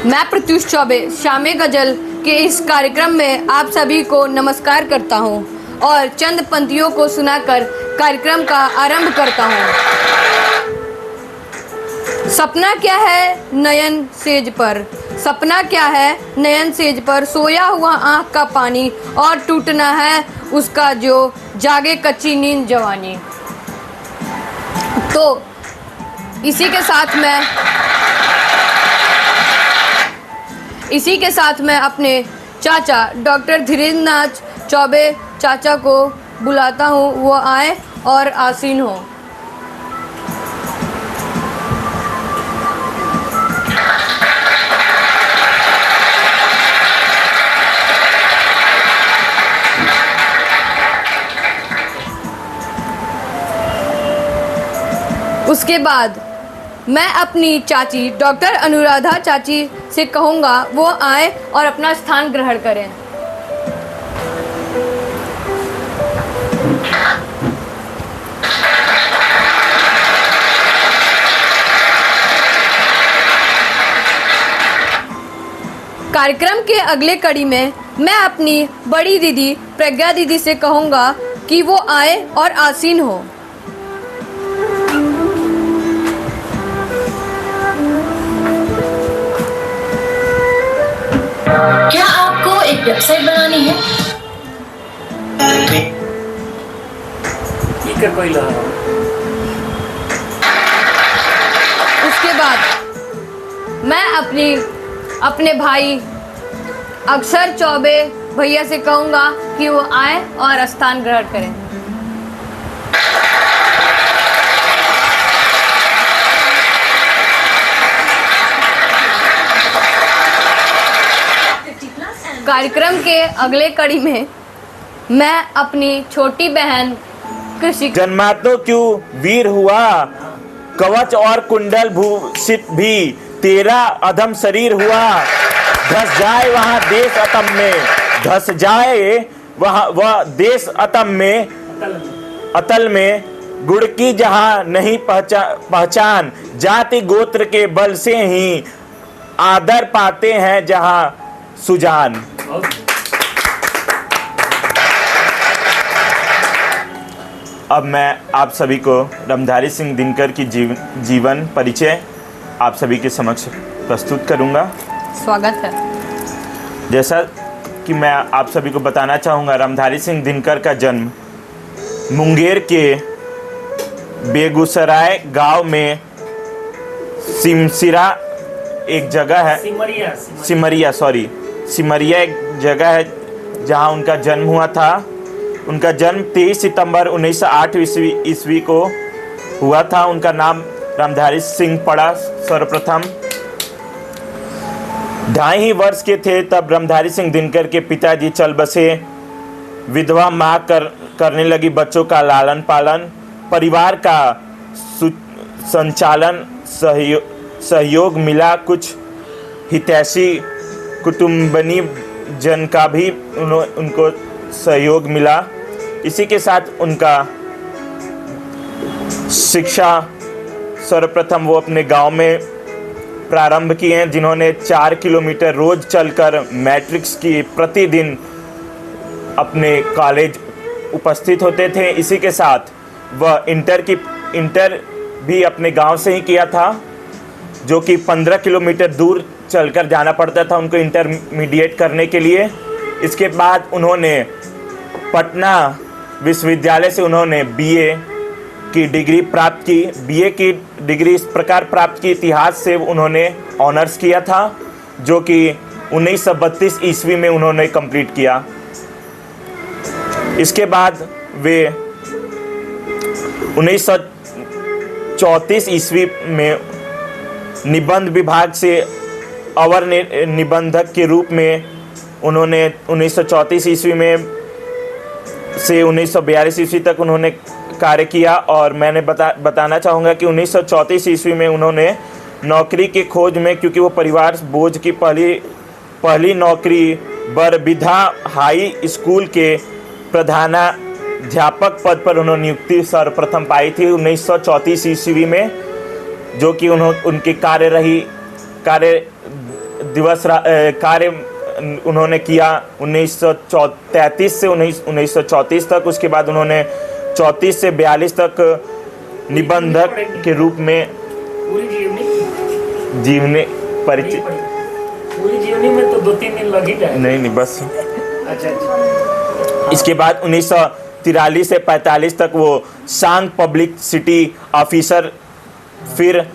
मैं प्रत्युष चौबे शामे गजल के इस कार्यक्रम में आप सभी को नमस्कार करता हूं और चंद पंक्तियों को सुनाकर कार्यक्रम का आरंभ करता हूं। सपना क्या है नयन सेज पर, सपना क्या है नयन सेज पर, सोया हुआ आँख का पानी और टूटना है उसका जो जागे कच्ची नींद जवानी। तो इसी के साथ मैं अपने चाचा डॉक्टर धीरेन्द्र नाथ चौबे चाचा को बुलाता हूँ, वो आए और आसीन हो। उसके बाद मैं अपनी चाची डॉक्टर अनुराधा चाची से कहूँगा वो आए और अपना स्थान ग्रहण करें। कार्यक्रम के अगले कड़ी में मैं अपनी बड़ी दीदी प्रज्ञा दीदी से कहूँगा कि वो आए और आसीन हो। क्या आपको एक वेबसाइट बनानी है? उसके बाद मैं अपने भाई अक्षर चौबे भैया से कहूँगा कि वो आए और स्थान ग्रहण करें। कार्यक्रम के अगले कड़ी में मैं अपनी छोटी बहन कृषि जन्मा तो क्यों वीर हुआ, कवच और कुंडल भूषित भी तेरा अधम शरीर हुआ। धस जाए वहाँ देश अतम में, धस जाए वह देश अतम में, अतल में गुड़ की जहाँ नहीं पहचान, जाति गोत्र के बल से ही आदर पाते हैं जहाँ सुजान। अब मैं आप सभी को रामधारी सिंह दिनकर की जीवन परिचय आप सभी के समक्ष प्रस्तुत करूंगा। स्वागत है। जैसा कि मैं आप सभी को बताना चाहूँगा, रामधारी सिंह दिनकर का जन्म मुंगेर के बेगूसराय गांव में सिमरिया एक जगह है, सिमरिया एक जगह है जहां उनका जन्म हुआ था। उनका जन्म 23 सितंबर 1908 ईस्वी को हुआ था। उनका नाम रामधारी सिंह पड़ा सर्वप्रथम। 2.5 वर्ष के थे तब रामधारी सिंह दिनकर के पिताजी चल बसे। विधवा माँ करने लगी बच्चों का लालन पालन। परिवार का संचालन सहयोग मिला। कुछ हितैषी कुटुंबनी जन का भी उनको सहयोग मिला। इसी के साथ उनका शिक्षा सर्वप्रथम वो अपने गांव में प्रारंभ किए हैं, जिन्होंने 4 किलोमीटर रोज चलकर मैट्रिक्स की प्रतिदिन अपने कॉलेज उपस्थित होते थे। इसी के साथ वह इंटर भी अपने गांव से ही किया था, जो कि 15 किलोमीटर दूर चलकर जाना पड़ता था उनको इंटरमीडिएट करने के लिए। इसके बाद उन्होंने पटना विश्वविद्यालय से उन्होंने बीए की डिग्री प्राप्त की। बीए की डिग्री इस प्रकार प्राप्त की, इतिहास से उन्होंने ऑनर्स किया था, जो कि 1932 ईस्वी में उन्होंने कंप्लीट किया। इसके बाद वे 1934 ईस्वी में निबंध विभाग से अवर निबंधक के रूप में उन्होंने 1934 ईस्वी में से 1942 ईस्वी तक उन्होंने कार्य किया। और मैंने बताना चाहूँगा कि 1934 ईस्वी में उन्होंने नौकरी के खोज में, क्योंकि वो परिवार बोझ की पहली नौकरी बरबीघा हाई स्कूल के प्रधानाध्यापक पद पर उन्होंने नियुक्ति सर्वप्रथम पाई थी 1934 ईस्वी में, जो कि उनकी कार्य दिवस कार्य उन्होंने किया 1933 से 1934 तक। उसके बाद उन्होंने 34 से 42 तक निबंधक के रूप में पूरी जीवनी जीवनी परिचय। पूरी जीवनी में तो 2-3 दिन लग ही जाए। नहीं बस। अच्छा। इसके बाद 1943 से 45 तक वो सांग पब्लिक सिटी ऑफिसर, फिर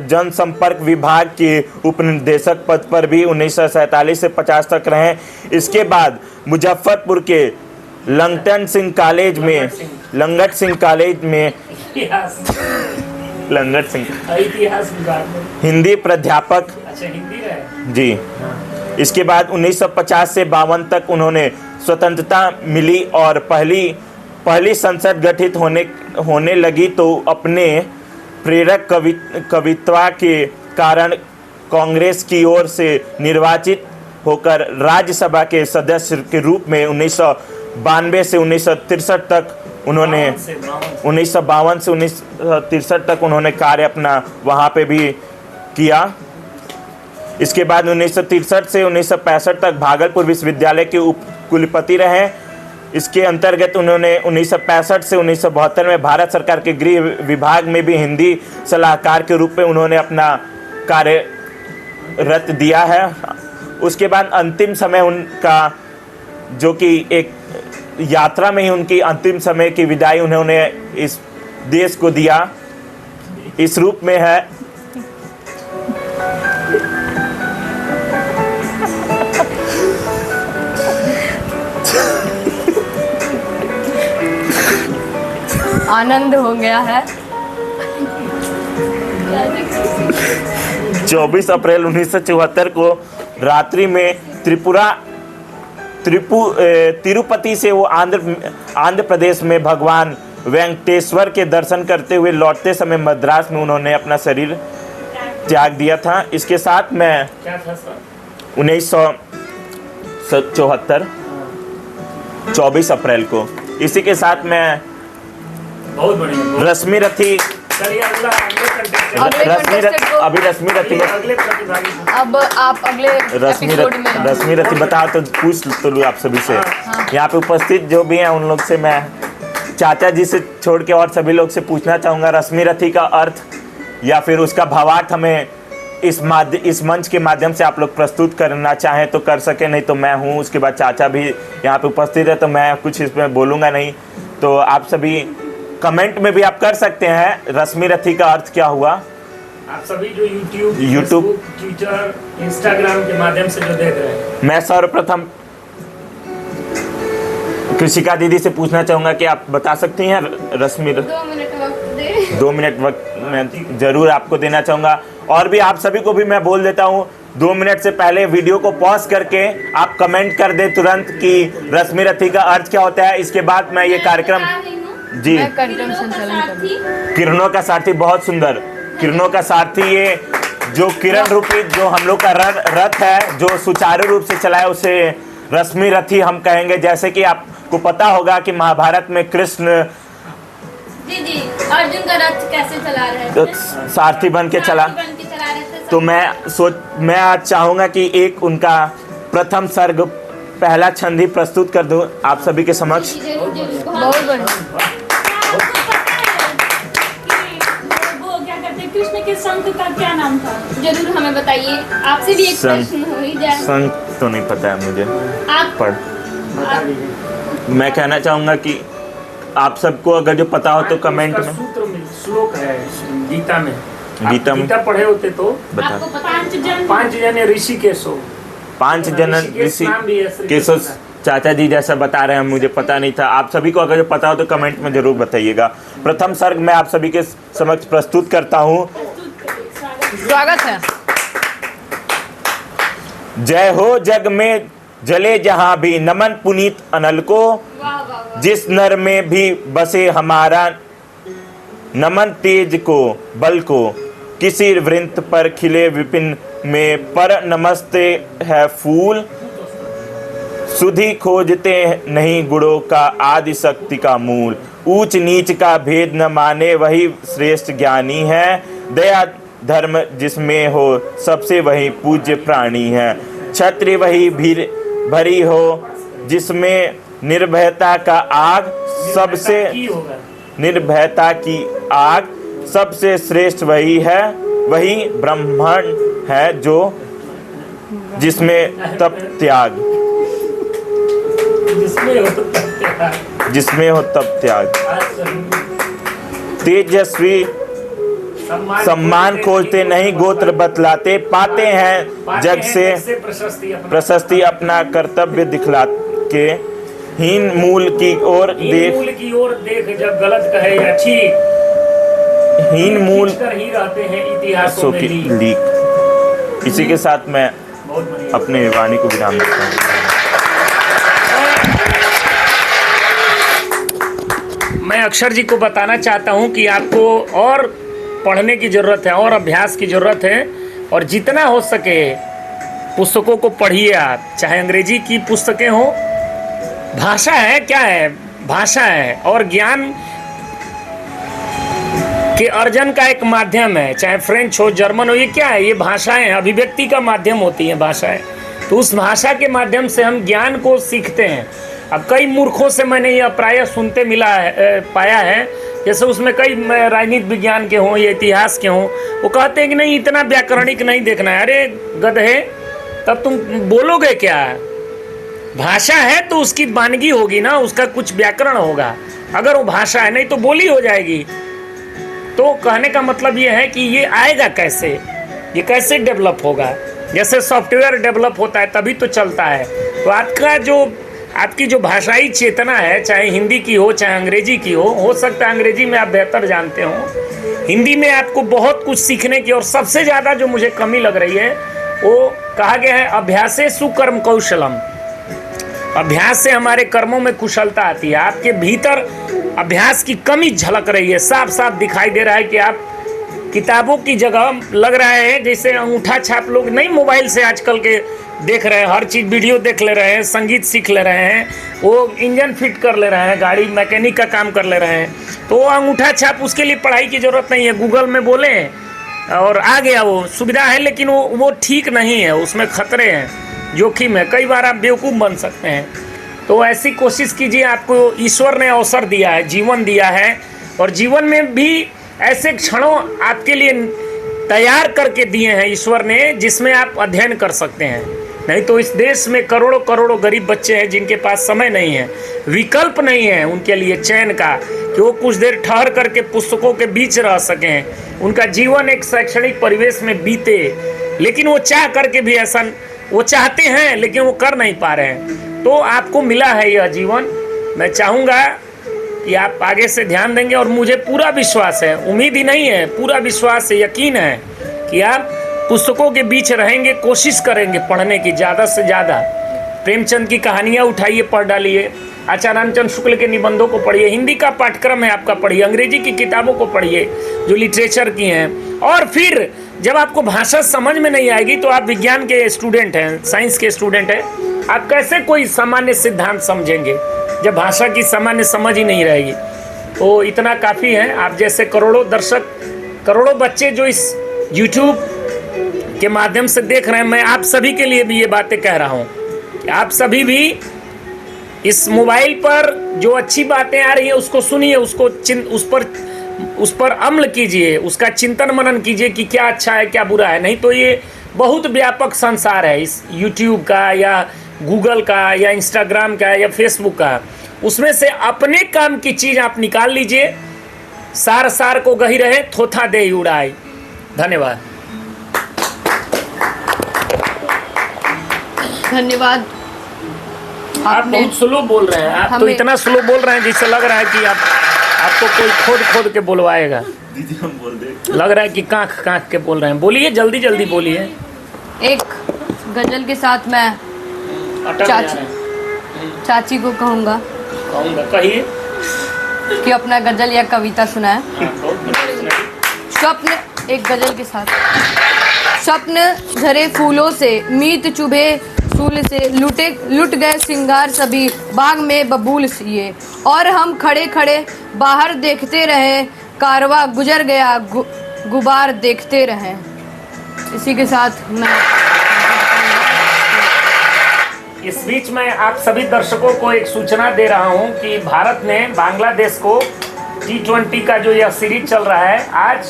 जनसंपर्क विभाग के उपनिदेशक पद पर भी 1947 से 50 तक रहे। इसके बाद मुजफ्फरपुर के लंगट सिंह कॉलेज में लंगट सिंह इतिहास विभाग में हिंदी प्राध्यापक। अच्छा, हिंदी रहे जी। इसके बाद 1950 से 52 तक उन्होंने स्वतंत्रता मिली और पहली संसद गठित होने लगी, तो अपने प्रेरक कवित्वा के कारण कांग्रेस की ओर से निर्वाचित होकर राज्यसभा के सदस्य के रूप में 1992 से 1963 तक उन्होंने 1952 से 1963 तक उन्होंने कार्य अपना वहाँ पे भी किया। इसके बाद 1963 से 1965 तक भागलपुर विश्वविद्यालय के उप कुलपति रहे। इसके अंतर्गत उन्होंने 1965 से 1972 में भारत सरकार के गृह विभाग में भी हिंदी सलाहकार के रूप में उन्होंने अपना कार्यरत दिया है। उसके बाद अंतिम समय उनका, जो कि एक यात्रा में ही उनकी अंतिम समय की विदाई उन्होंने इस देश को दिया, इस रूप में है। आनंद हो गया है। 24 अप्रैल 1974 को रात्रि में तिरुपति से वो आंध्र प्रदेश में भगवान वेंकटेश्वर के दर्शन करते हुए लौटते समय मद्रास में उन्होंने अपना शरीर त्याग दिया था। इसके साथ मैं क्या था सर? 1974 24 अप्रैल को, इसी के साथ मैं बहुत बढ़िया। रश्मि रथी चलिए अगले रश्मि रथी अगले प्रतिभागी। अब आप अगले एपिसोड में रश्मि रथी बता तो पूछ तो लूँ आप सभी से। यहाँ पे उपस्थित जो भी हैं उन लोग से मैं चाचा जी से छोड़ के और सभी लोग से पूछना चाहूँगा, रश्मि रथी का अर्थ या फिर उसका भावार्थ हमें इस मंच के माध्यम से आप लोग प्रस्तुत करना चाहें तो कर सके, नहीं तो मैं हूँ। उसके बाद चाचा भी यहाँ पे उपस्थित है तो मैं कुछ इसमें बोलूँगा नहीं। तो आप सभी कमेंट में भी आप कर सकते हैं रश्मि रथी का अर्थ क्या हुआ। आप सभी जो YouTube, ट्विटर, इंस्टाग्राम के माध्यम से जो देख रहे हैं, मैं सर्वप्रथम कृषिका दीदी से पूछना चाहूँगा कि आप बता सकती हैं रश्मि। 2 मिनट वक्त दे। 2 मिनट वक्त मैं ज़रूर आपको देना चाहूँगा। और भी आप सभी को भी मैं बोल देता हूँ, 2 मिनट से पहले वीडियो को पॉज करके आप कमेंट कर दें तुरंत कि रश्मि रथी का अर्थ क्या होता है। इसके बाद मैं ये कार्यक्रम जी किरणों का सारथी, बहुत सुंदर। किरणों का सारथी, ये जो किरण रूपी जो हम लोग का रथ है जो सुचारू रूप से चलाए उसे रश्मि रथी हम कहेंगे। जैसे कि आपको पता होगा कि महाभारत में कृष्ण जी अर्जुन का रथ कैसे चला रहे थे? सारथी बन के चला। तो मैं आज चाहूँगा कि एक उनका प्रथम सर्ग पहला छंद ही प्रस्तुत कर दूं आप सभी के समक्ष। बहुत बढ़िया। वो क्या कहते हैं, कृष्ण के शंख का क्या नाम था? जरूर हमें बताइए। आपसे भी एक प्रश्न हो ही जाए। शंख तो नहीं पता है मुझे। आप पढ़ मैं कहना चाहूँगा कि आप सबको अगर जो पता हो तो कमेंट में। सूत्र में श्लोक है गीता में। गीता पढ़े होते तो बता। आपको पता 5 जने ऋषि केशव, 5 जन ऋषि केशव चाचा जी जैसा बता रहे हैं, मुझे पता नहीं था। आप सभी को अगर जो पता हो तो कमेंट में जरूर बताइएगा। प्रथम सर्ग मैं आप सभी के समक्ष प्रस्तुत करता हूँ। स्वागत है। जय हो जग में जले जहां भी नमन पुनीत अनल को, जिस नर में भी बसे हमारा नमन तेज को बल को, किसी वृंत पर खिले विपिन में पर नमस्ते है फूल, सुधि खोजते नहीं गुणों का आदि शक्ति का मूल, ऊंच नीच का भेद न माने वही श्रेष्ठ ज्ञानी है, दया धर्म जिसमें हो सबसे वही पूज्य प्राणी है। क्षत्रिय वही भीर भरी हो जिसमें निर्भयता का आग सबसे की होगा निर्भयता की आग सबसे श्रेष्ठ वही है। वही ब्राह्मण है जो जिसमें तप त्याग जिसमें हो तब त्याग। तेजस्वी सम्मान खोजते नहीं गोत्र बतलाते, पाते हैं जग से प्रशस्ति अपना कर्तव्य दिखला के। हीन मूल की ओर देख जब गलत कहे या ठीक, हीन मूल कर ही रहते हैं इतिहासों में लीक। इसी के साथ मैं अपने वाणी को विराम देता हूँ। मैं अक्षर जी को बताना चाहता हूँ कि आपको और पढ़ने की ज़रूरत है और अभ्यास की ज़रूरत है, और जितना हो सके पुस्तकों को पढ़िए आप, चाहे अंग्रेजी की पुस्तकें हो। भाषा है क्या है, भाषा है और ज्ञान के अर्जन का एक माध्यम है, चाहे फ्रेंच हो जर्मन हो, ये क्या है, ये भाषाएं अभिव्यक्ति का माध्यम होती हैं भाषाएं। तो उस भाषा के माध्यम से हम ज्ञान को सीखते हैं। अब कई मूर्खों से मैंने यह प्रायः सुनते पाया है, जैसे उसमें कई राजनीति विज्ञान के हों या इतिहास के हों, वो कहते हैं कि नहीं इतना व्याकरणिक नहीं देखना है। अरे गधे, तब तुम बोलोगे क्या? भाषा है तो उसकी वानगी होगी ना, उसका कुछ व्याकरण होगा। अगर वो भाषा है, नहीं तो बोली हो जाएगी। तो कहने का मतलब ये है कि ये आएगा कैसे, ये कैसे डेवलप होगा। जैसे सॉफ्टवेयर डेवलप होता है तभी तो चलता है। तो आपकी जो भाषाई चेतना है, चाहे हिंदी की हो चाहे अंग्रेजी की हो सकता है अंग्रेजी में आप बेहतर जानते हो, हिंदी में आपको बहुत कुछ सीखने की। और सबसे ज़्यादा जो मुझे कमी लग रही है वो कहा गया है अभ्यासेषु कर्म कौशलम। अभ्यास से हमारे कर्मों में कुशलता आती है। आपके भीतर अभ्यास की कमी झलक रही है, साफ साफ दिखाई दे रहा है कि आप किताबों की जगह लग रहा है जैसे अंगूठा छाप लोग नहीं, मोबाइल से आजकल के देख रहे हैं, हर चीज़ वीडियो देख ले रहे हैं, संगीत सीख ले रहे हैं, वो इंजन फिट कर ले रहे हैं, गाड़ी मैकेनिक का काम कर ले रहे हैं। तो वो अंगूठा छाप, उसके लिए पढ़ाई की ज़रूरत नहीं है, गूगल में बोले और आ गया, वो सुविधा है। लेकिन वो ठीक नहीं है, उसमें खतरे हैं, जोखिम है, कई बार आप बेवकूफ़ बन सकते हैं। तो ऐसी कोशिश कीजिए। आपको ईश्वर ने अवसर दिया है, जीवन दिया है, और जीवन में भी ऐसे क्षणों आपके लिए तैयार करके दिए हैं ईश्वर ने जिसमें आप अध्ययन कर सकते हैं। नहीं तो इस देश में करोड़ों करोड़ों गरीब बच्चे हैं जिनके पास समय नहीं है, विकल्प नहीं है उनके लिए चैन का, कि वो कुछ देर ठहर करके पुस्तकों के बीच रह सकें, उनका जीवन एक शैक्षणिक परिवेश में बीते। लेकिन वो चाह करके भी ऐसा, वो चाहते हैं लेकिन वो कर नहीं पा रहे हैं। तो आपको मिला है यह जीवन, मैं चाहूँगा कि आप आगे से ध्यान देंगे। और मुझे पूरा विश्वास है, उम्मीद ही नहीं है, पूरा विश्वास है, यकीन है कि आप पुस्तकों के बीच रहेंगे, कोशिश करेंगे पढ़ने की ज़्यादा से ज़्यादा। प्रेमचंद की कहानियाँ उठाइए, पढ़ डालिए, आचार्य रामचंद्र शुक्ल के निबंधों को पढ़िए, हिंदी का पाठ्यक्रम है आपका, पढ़िए, अंग्रेजी की किताबों को पढ़िए जो लिटरेचर की हैं। और फिर जब आपको भाषा समझ में नहीं आएगी तो आप विज्ञान के स्टूडेंट हैं, साइंस के स्टूडेंट हैं, आप कैसे कोई सामान्य सिद्धांत समझेंगे जब भाषा की सामान्य समझ ही नहीं रहेगी। तो इतना काफ़ी है। आप जैसे करोड़ों दर्शक, करोड़ों बच्चे जो इस YouTube के माध्यम से देख रहे हैं, मैं आप सभी के लिए भी ये बातें कह रहा हूँ कि आप सभी भी इस मोबाइल पर जो अच्छी बातें आ रही है उसको सुनिए, उस पर अमल कीजिए, उसका चिंतन मनन कीजिए कि क्या अच्छा है क्या बुरा है। नहीं तो ये बहुत व्यापक संसार है इस YouTube का या गूगल का या इंस्टाग्राम का या फेसबुक का, उसमें से अपने काम की चीज़ आप निकाल लीजिए। सार को गही रहे, थोथा दे उड़ाए। धन्यवाद। धन्यवाद। आप बहुत स्लो बोल रहे हैं, आप तो इतना स्लो बोल रहे हैं जिससे लग रहा है कि आपको कोई खोद के बुलवाएगा। दीदी हम बोल दे, लग रहा है कि कांख के बोल रहे हैं। बोलिए, जल्दी जल्दी बोलिए। एक गजल के साथ मैं चाची को कहूँगा कहिए कि अपना गजल या कविता सुनाए। स्वप्न, एक गजल के साथ। स्वप्न झरे फूलों से, मीत चुभे सूल से, लुट गए सिंगार सभी बाग में बबूल सिए, और हम खड़े खड़े बाहर देखते रहे, कारवा गुजर गया गुबार देखते रहें। इसी के साथ मैं इस बीच में आप सभी दर्शकों को एक सूचना दे रहा हूं कि भारत ने बांग्लादेश को T20 का जो यह सीरीज चल रहा है आज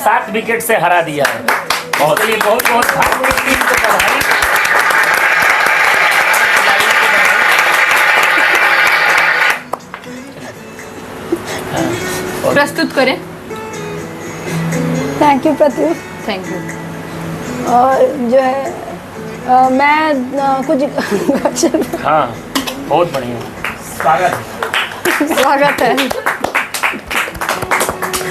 7 विकेट से हरा दिया है। बहुत बहुत भारतीय टीम को बधाई। प्रस्तुत करें। Thank you Pratyush. Thank you. और जो है मैं कुछ हाँ बहुत बढ़िया, स्वागत है।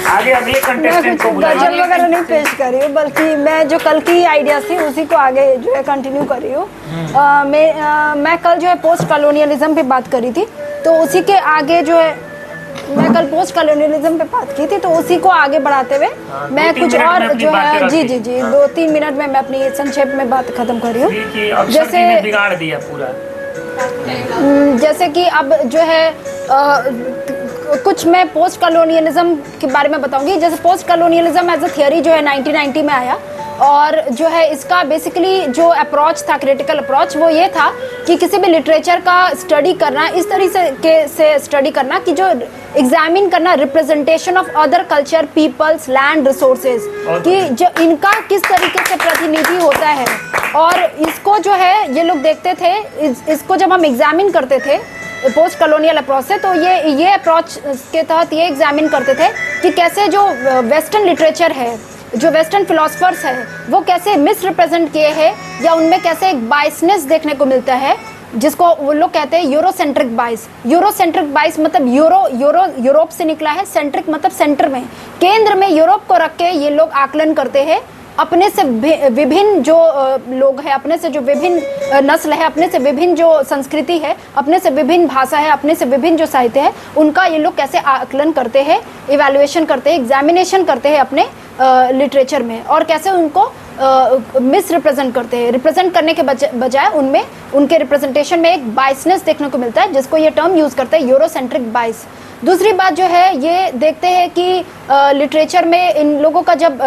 आगे अगले मैं कंटेस्टेंट को कुछ बुलाइए। गजल वगैरह नहीं पेश कर रही हूँ, बल्कि मैं जो कल की आइडियाज थी उसी को आगे जो है कंटिन्यू कर रही हूँ। मैं कल जो है पोस्ट कॉलोनियलिज्म पे बात करी थी, तो उसी के आगे जो है मैं कल पोस्ट कॉलोनियलिज्म पे बात की थी, तो उसी को आगे बढ़ाते हुए मैं कुछ और जो है जी 2-3 मिनट में मैं अपनी संक्षेप में बात खत्म कर रही हूँ। जैसे बिगाड़ दिया पूरा। जैसे कि अब जो है कुछ मैं पोस्ट कॉलोनियलिज्म के बारे में बताऊंगी। जैसे post colonialism as a theory जो है 1990 में आया, और जो है इसका बेसिकली जो अप्रोच था, क्रिटिकल अप्रोच, वो ये था कि किसी भी लिटरेचर का स्टडी करना इस तरीके से स्टडी करना कि जो एग्जामिन करना representation of other culture, peoples, land, resources, कि जो इनका किस तरीके से प्रतिनिधि होता है। और इसको जो है ये लोग देखते थे, इसको जब हम एग्जामिन करते थे पोस्ट कॉलोनियल अप्रोच से, तो ये अप्रोच के तहत ये एग्जामिन करते थे कि कैसे जो वेस्टर्न लिटरेचर है, जो वेस्टर्न फिलोसफर्स है, वो कैसे मिस रिप्रेजेंट किए हैं, या उनमें कैसे एक बाइसनेस देखने को मिलता है, जिसको वो लोग कहते हैं यूरोसेंट्रिक बाइस। यूरोसेंट्रिक बाइस मतलब यूरोप से निकला है, सेंट्रिक मतलब सेंटर में, केंद्र में यूरोप को रख के ये लोग आकलन करते हैं। अपने से विभिन्न जो लोग हैं, अपने से जो विभिन्न नस्ल है, अपने से विभिन्न जो संस्कृति है, अपने से विभिन्न भाषा है, अपने से विभिन्न जो साहित्य है, उनका ये लोग कैसे आकलन करते हैं, इवैल्यूएशन करते हैं, एग्जामिनेशन करते हैं अपने लिटरेचर में, और कैसे उनको मिस रिप्रेजेंट करते हैं। रिप्रेजेंट करने के बजाय उनमें उनके रिप्रेजेंटेशन में एक बाइसनेस देखने को मिलता है, जिसको ये टर्म यूज़ करते हैं यूरोसेंट्रिक बाइस। दूसरी बात जो है, ये देखते हैं कि लिटरेचर में इन लोगों का जब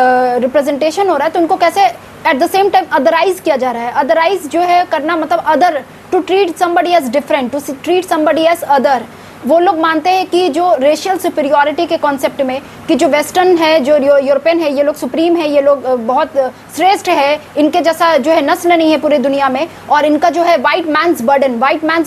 रिप्रेजेंटेशन हो रहा है, तो उनको कैसे at the same time otherise किया जा रहा है। अदराइज जो है करना मतलब other, to treat somebody as different, to treat somebody as other. वो लोग मानते हैं कि जो रेशियल सुपीरियॉरिटी के कॉन्सेप्ट में, कि जो वेस्टर्न है, जो यूरोपियन है, ये लोग सुप्रीम है, ये लोग बहुत श्रेष्ठ है, इनके जैसा जो है नस्ल नहीं है पूरी दुनिया में, और इनका जो है वाइट मैंस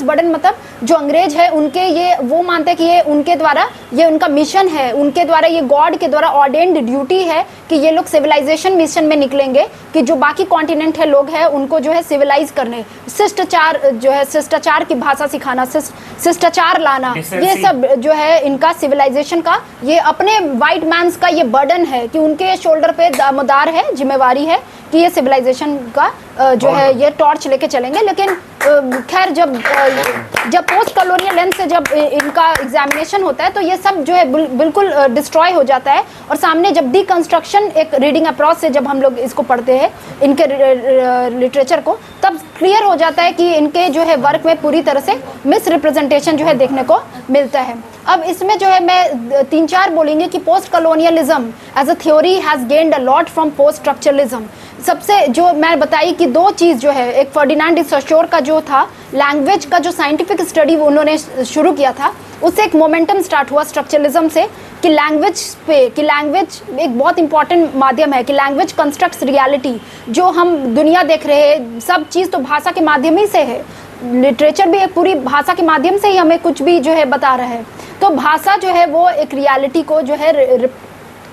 बर्डन मतलब जो अंग्रेज है उनके, ये वो मानते हैं कि ये उनके द्वारा, ये उनका मिशन है, उनके द्वारा, ये गॉड के द्वारा ऑर्डेन्ड ड्यूटी है कि ये लोग सिविलाइजेशन मिशन में निकलेंगे, कि जो बाकी कॉन्टिनेंट है लोग हैं उनको जो है सिविलाइज करने, शिष्टाचार जो है, शिष्टाचार की भाषा सिखाना, शिष्टाचार लाना, ये सब जो है इनका सिविलाइजेशन का, ये अपने वाइट मैंस का ये बर्डन है कि उनके शोल्डर पे दामदार है, जिम्मेवारी है कि ये सिविलाइजेशन का जो है ये टॉर्च लेके चलेंगे। लेकिन खैर जब पोस्ट कॉलोनियल लेंस से जब इनका एग्जामिनेशन होता है, तो ये सब जो है बिल्कुल डिस्ट्रॉय हो जाता है, और सामने जब डिकंस्ट्रक्शन एक रीडिंग अप्रोच से जब हम लोग इसको पढ़ते हैं इनके लिटरेचर को, तब क्लियर हो जाता है कि इनके जो है वर्क में पूरी तरह से मिस रिप्रेजेंटेशन जो है देखने को मिलता है। अब इसमें जो है मैं 3-4 बोलेंगे कि post colonialism as a theory has gained a lot from post structuralism. सबसे जो मैं बताई कि 2 चीज़ जो है, एक फर्डिनांड डी सोशोर का जो था लैंग्वेज का जो साइंटिफिक स्टडी उन्होंने शुरू किया था, उससे एक मोमेंटम स्टार्ट हुआ स्ट्रक्चरलिज्म से, कि लैंग्वेज पे, कि लैंग्वेज एक बहुत इंपॉर्टेंट माध्यम है, कि लैंग्वेज कंस्ट्रक्ट्स रियलिटी। जो हम दुनिया देख रहे हैं सब चीज़ तो भाषा के माध्यम ही से है, लिटरेचर भी एक पूरी भाषा के माध्यम से ही हमें कुछ भी जो है बता रहा है। तो भाषा जो है वो एक रियलिटी को जो है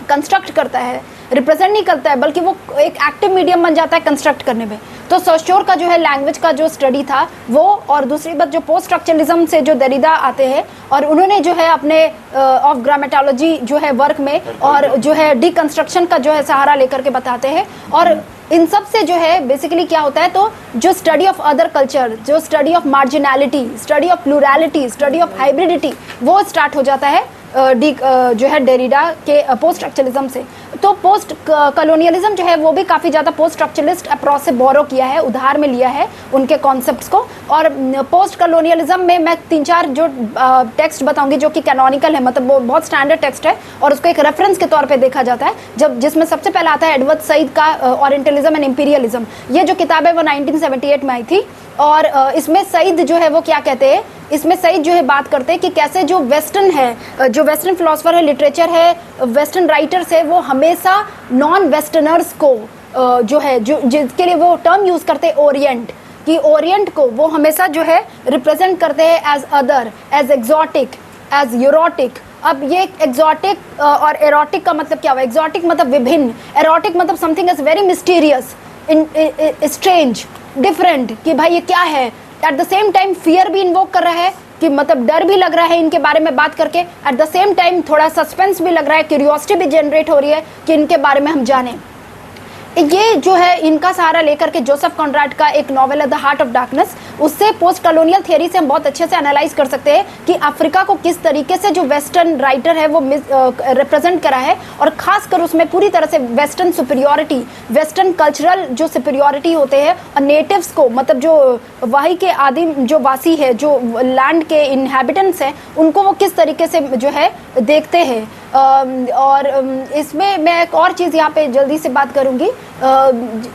कंस्ट्रक्ट करता है, रिप्रेजेंट नहीं करता है, बल्कि वो एक एक्टिव मीडियम बन जाता है कंस्ट्रक्ट करने में। तो सोशोर का जो है लैंग्वेज का जो स्टडी था वो, और दूसरी बात जो पोस्ट स्ट्रक्चरलिज्म से जो दरिदा आते हैं, और उन्होंने जो है अपने ऑफ ग्रामेटोलॉजी जो है वर्क में, और जो है डिकंस्ट्रक्शन का जो है सहारा लेकर के बताते हैं। और इन सब से जो है बेसिकली क्या होता है, तो जो स्टडी ऑफ अदर कल्चर, जो study of marginality, study of plurality, study of hybridity, वो स्टार्ट हो जाता है जो है डेरिडा के पोस्ट स्ट्रक्चरलिज्म से। तो पोस्ट कॉलोनियलिज्म जो है वो भी काफ़ी ज़्यादा पोस्ट स्ट्रक्चरलिस्ट अप्रोच से बोरो किया है, उधार में लिया है उनके कॉन्सेप्ट्स को। और पोस्ट कॉलोनियलिज्म में मैं 3-4 जो टेक्स्ट बताऊंगी जो कि कैनोनिकल है, मतलब वो बहुत स्टैंडर्ड टेक्स्ट है और उसको एक रेफरेंस के तौर पे देखा जाता है, जब जिसमें सबसे पहला आता है एडवर्ड सईद का ओरिएंटलिज्म एंड इंपीरियलिज्म। ये जो किताब है वो 1978 में आई थी और इसमें सईद जो है वो क्या कहते हैं, इसमें सईद जो है बात करते हैं कि कैसे जो वेस्टर्न है, जो वेस्टर्न फिलोसफर है, लिटरेचर है, वेस्टर्न राइटर्स है, वो हमेशा नॉन वेस्टर्नर्स को जो है जो जिसके लिए वो टर्म यूज करते हैं ओरिएंट, कि ओरिएंट को वो हमेशा जो है रिप्रेजेंट करते हैं as other, as exotic, as erotic. अब ये एक्सोटिक और एरोटिक का मतलब क्या हुआ? एक्सोटिक मतलब विभिन्न, एरोटिक मतलब something is very mysterious, strange, different, कि भाई ये क्या है। Eight the same time fear भी इन्वोक कर रहा है, कि मतलब डर भी लग रहा है इनके बारे में बात करके, एट द सेम टाइम थोड़ा सस्पेंस भी लग रहा है, क्यूरियोसिटी भी जनरेट हो रही है कि इनके बारे में हम जानें। ये जो है इनका सहारा लेकर के जोसेफ कॉनराड का एक नॉवेल है द हार्ट ऑफ डार्कनेस, उससे पोस्ट कॉलोनियल थियरी से हम बहुत अच्छे से एनालाइज कर सकते हैं कि अफ्रीका को किस तरीके से जो वेस्टर्न राइटर है वो रिप्रेजेंट करा है, और खासकर उसमें पूरी तरह से वेस्टर्न सुपीरियॉरिटी, वेस्टर्न कल्चरल जो सुपीरियॉरिटी होते हैं और नेटिव्स को, मतलब जो वही के आदिम जो वासी है, जो लैंड के इनहैबिटेंट्स हैं, उनको वो किस तरीके से जो है देखते हैं। और इसमें मैं एक और चीज़ यहाँ पे जल्दी से बात करूँगी,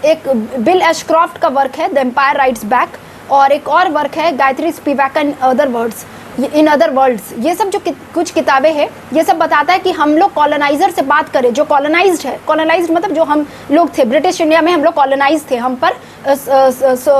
एक बिल एशक्रॉफ्ट का वर्क है द एम्पायर राइट्स बैक, और एक और वर्क है Gayatri Spivak in other world's. ये सब जो कुछ किताबें हैं, ये सब बताता है कि हम लोग कॉलोनाइजर से बात करें, जो कॉलोनाइज्ड है, कॉलोनाइज्ड मतलब जो हम लोग थे, ब्रिटिश इंडिया में हम लोग कॉलोनाइज थे, हम पर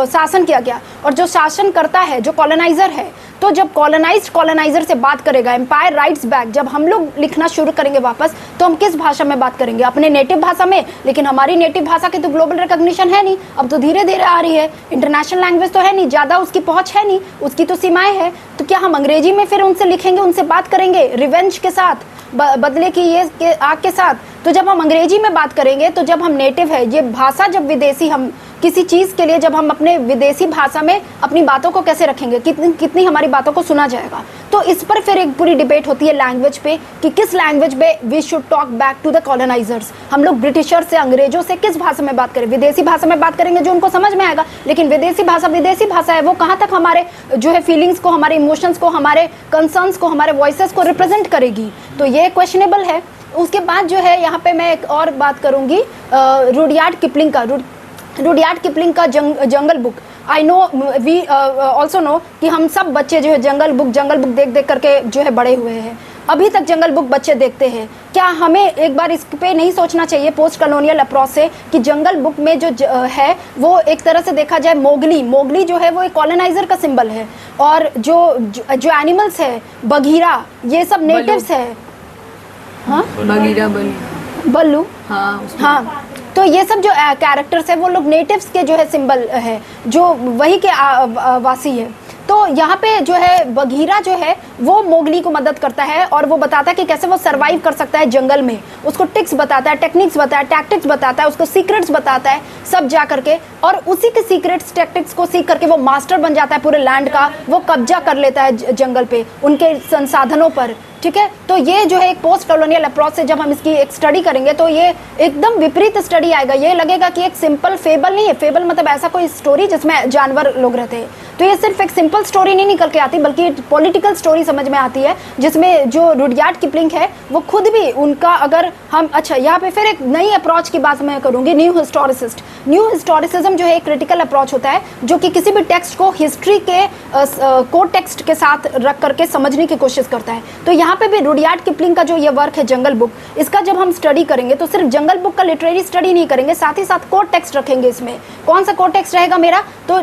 शासन किया गया, और जो शासन करता है जो कॉलोनाइजर है, तो जब कॉलोनाइज्ड कॉलोनाइजर से बात करेगा, एम्पायर राइट्स बैक, जब हम लोग लिखना शुरू करेंगे वापस, तो हम किस भाषा में बात करेंगे? अपने नेटिव भाषा में। लेकिन हमारी नेटिव भाषा की तो ग्लोबल रिकॉग्निशन है नहीं, अब तो धीरे धीरे आ रही है, इंटरनेशनल लैंग्वेज तो है नहीं, ज़्यादा उसकी पहुंच है नहीं, उसकी तो सीमाएं हैं। तो क्या हम अंग्रेजी में फिर उनसे लिखेंगे, उनसे बात करेंगे रिवेंज के साथ, बदले की ये आग के साथ? तो जब हम अंग्रेजी में बात करेंगे, तो जब हम नेटिव है, ये भाषा जब विदेशी, हम किसी चीज़ के लिए जब हम अपने विदेशी भाषा में अपनी बातों को कैसे रखेंगे, कितनी हमारी बातों को सुना जाएगा? तो इस पर फिर एक पूरी डिबेट होती है लैंग्वेज पे, कि किस लैंग्वेज पे we should talk back to the colonisers. हम लोग ब्रिटिशर्स से, अंग्रेजों से किस भाषा में बात करें? विदेशी भाषा में बात करेंगे जो उनको समझ में आएगा, लेकिन विदेशी भाषा है, वो कहाँ तक हमारे जो है फीलिंग्स को, हमारे इमोशंस को, हमारे कंसर्न्स को, हमारे वॉइसेस को रिप्रेजेंट करेगी? तो ये क्वेश्चनेबल है। उसके बाद जो है यहाँ पे मैं एक और बात करूँगी रुडयार्ड किपलिंग का, रुडयार्ड किपलिंग का jungle book. I know, we also know कि हम सब बच्चे जो है जंगल बुक देख करके जो है बड़े हुए हैं। अभी तक जंगल बुक बच्चे देखते हैं। क्या हमें एक बार इस पे नहीं सोचना चाहिए पोस्ट कॉलोनियल अप्रोच से, कि जंगल बुक में जो है वो एक तरह से देखा जाए, मोगली जो है वो एक कॉलोनाइजर का सिंबल है, और जो एनिमल्स है, बघीरा, ये सब नेटिव्स है। हाँ, बघीरा, बल्लू, हाँ, तो ये सब जो कैरेक्टर्स है वो लोग नेटिव्स के जो है सिंबल है, जो वही के वासी है। तो यहाँ पे जो है बघीरा जो है वो मोगली को मदद करता है, और वो बताता है कि कैसे वो सरवाइव कर सकता है जंगल में। उसको टिक्स बताता है, टेक्निक्स बताता है, टैक्टिक्स बताता है, उसको सीक्रेट्स बताता है, सब जा करके, और उसी के सीक्रेट्स टैक्टिक्स को सीख करके वो मास्टर बन जाता है पूरे लैंड का। वो कब्जा कर लेता है जंगल पे, उनके संसाधनों पर। ठीक है, तो ये जो है एक पोस्ट कॉलोनियल अप्रोच से जब हम इसकी एक स्टडी करेंगे, तो ये एकदम विपरीत स्टडी आएगा। ये लगेगा कि एक सिंपल फेबल नहीं है, फेबल मतलब ऐसा कोई स्टोरी जिसमें जानवर लोग रहते हैं, तो ये सिर्फ एक सिंपल स्टोरी नहीं निकल के आती, बल्कि पॉलिटिकल स्टोरी समझ में आती है, जिसमें जो रुडयार्ड किपलिंग है वो खुद भी उनका, अगर हम, अच्छा यहाँ पे फिर एक नई अप्रोच की बात मैं करूँगी, न्यू हिस्टोरिसिज्म जो है एक क्रिटिकल अप्रोच होता है, जो कि किसी भी टेक्स्ट को हिस्ट्री के को टेक्स्ट के साथ रख करके समझने की कोशिश करता है। तो यहाँ पे भी रुडयार्ड किपलिंग का जो ये वर्क है जंगल बुक, इसका जब हम स्टडी करेंगे तो सिर्फ जंगल बुक का लिटरेरी स्टडी नहीं करेंगे, साथ ही साथ कोड टेक्स्ट रखेंगे। इसमें कौन सा कोड टेक्स्ट रहेगा मेरा? तो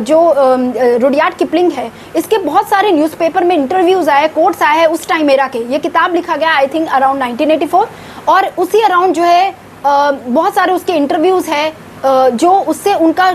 जो रुडयार्ड किपलिंग है, इसके बहुत सारे न्यूज़पेपर में इंटरव्यूज आए, कोट्स आए हैं उस टाइम मेरा के। ये किताब लिखा गया आई थिंक अराउंड 1984, और उसी अराउंड जो है बहुत सारे उसके इंटरव्यूज है, जो उससे उनका